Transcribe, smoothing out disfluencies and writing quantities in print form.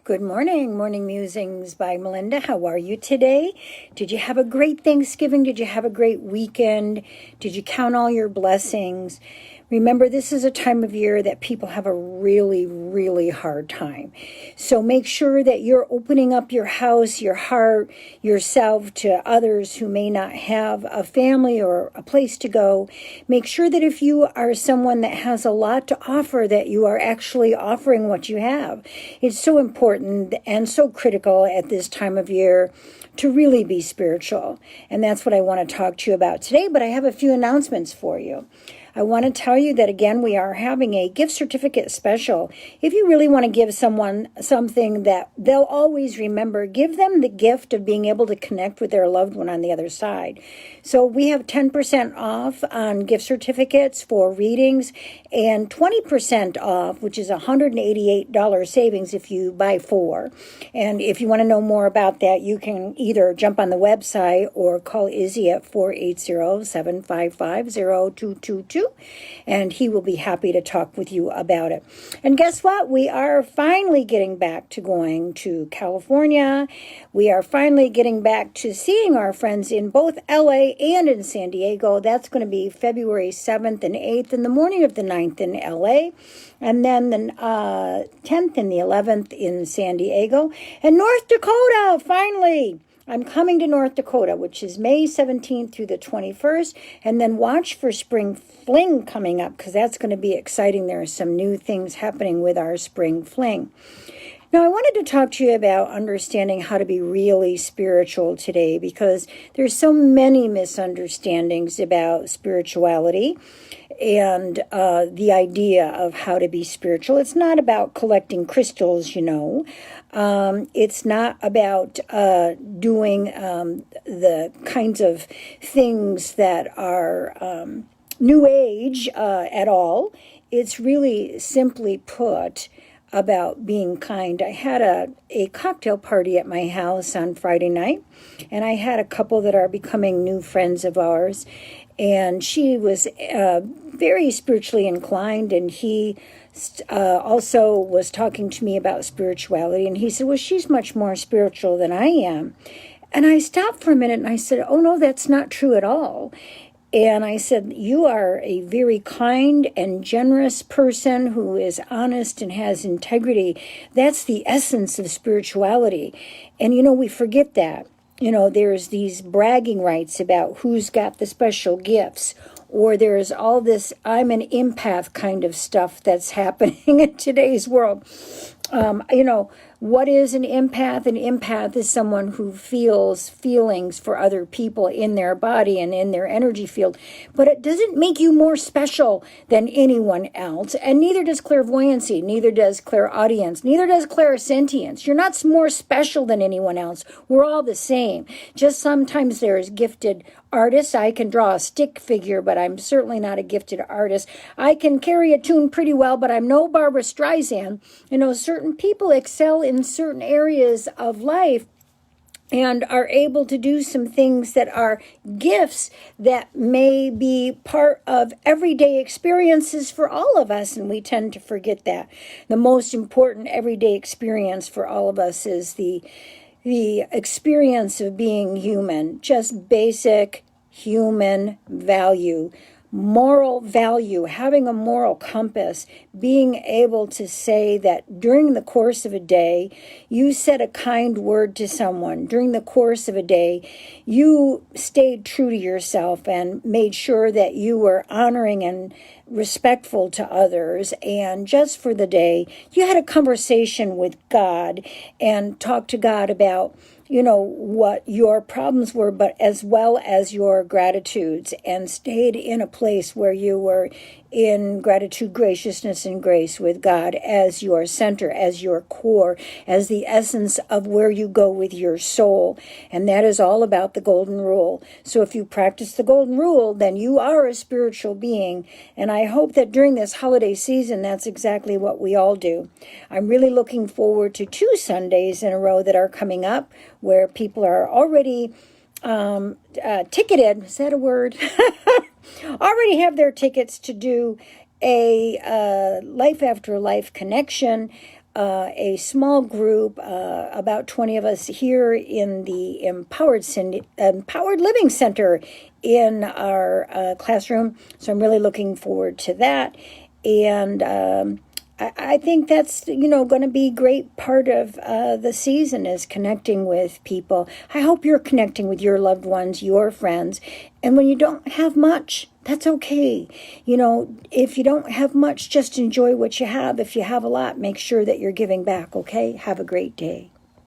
Good morning, Morning Musings by Melinda. How are you today? Did you have a great Thanksgiving? Did you have a great weekend? Did you count all your blessings? Remember, this is a time of year that people have a really, really hard time. So make sure that you're opening up your house, your heart, yourself to others who may not have a family or a place to go. Make sure that if you are someone that has a lot to offer, that you are actually offering what you have. It's so important and so critical at this time of year to really be spiritual. And that's what I want to talk to you about today, but I have a few announcements for you. I want to tell you that, again, we are having a gift certificate special. If you really want to give someone something that they'll always remember, give them the gift of being able to connect with their loved one on the other side. So we have 10% off on gift certificates for readings and 20% off, which is $188 savings if you buy 4. And if you want to know more about that, you can either jump on the website or call Izzy at 480-755-0222. And he will be happy to talk with you about it. And guess what? We are finally getting back to going to California. We are finally getting back to seeing our friends in both LA and in San Diego. That's going to be February 7th and 8th in the morning of the 9th in LA. And then the 10th and the 11th in San Diego. And North Dakota, finally. I'm coming to North Dakota, which is May 17th through the 21st, and then watch for Spring Fling coming up, because that's going to be exciting. There are some new things happening with our Spring Fling. Now, I wanted to talk to you about understanding how to be really spiritual today, because there's so many misunderstandings about spirituality and the idea of how to be spiritual. It's not about collecting crystals, you know. It's not about doing the kinds of things that are new age at all. It's really simply put about being kind. I had a cocktail party at my house on Friday night, and I had a couple that are becoming new friends of ours, and she was very spiritually inclined, and he also was talking to me about spirituality, and he said, well, she's much more spiritual than I am. And I stopped for a minute and I said, oh no, that's not true at all. And I said, you are a very kind and generous person who is honest and has integrity. That's the essence of spirituality. And, you know, we forget that. You know, there's these bragging rights about who's got the special gifts, or there's all this I'm an empath kind of stuff that's happening in today's world. You know, what is an empath? An empath is someone who feels feelings for other people in their body and in their energy field. But it doesn't make you more special than anyone else. And neither does clairvoyancy, neither does clairaudience, neither does clairsentience. You're not more special than anyone else. We're all the same. Just sometimes there's gifted artists. I can draw a stick figure, but I'm certainly not a gifted artist. I can carry a tune pretty well, but I'm no Barbara Streisand. You know, certain people excel in certain areas of life and are able to do some things that are gifts that may be part of everyday experiences for all of us, and we tend to forget that. The most important everyday experience for all of us is the experience of being human, just basic human value, moral value, having a moral compass, being able to say that during the course of a day, you said a kind word to someone. During the course of a day, you stayed true to yourself and made sure that you were honoring and respectful to others. And just for the day, you had a conversation with God and talked to God about, you know, what your problems were, but as well as your gratitudes, and stayed in a place where you were in gratitude, graciousness, and grace with God as your center, as your core, as the essence of where you go with your soul. And that is all about the golden rule. So if you practice the golden rule, then you are a spiritual being. And I hope that during this holiday season, that's exactly what we all do. I'm really looking forward to 2 Sundays in a row that are coming up, where people are already ticketed. Is that a word? Already have their tickets to do a life after life connection a small group, about 20 of us here in the Empowered Living Center in our classroom. So I'm really looking forward to that. And I think that's, going to be a great part of the season is connecting with people. I hope you're connecting with your loved ones, your friends. And when you don't have much, that's okay. If you don't have much, just enjoy what you have. If you have a lot, make sure that you're giving back, okay? Have a great day.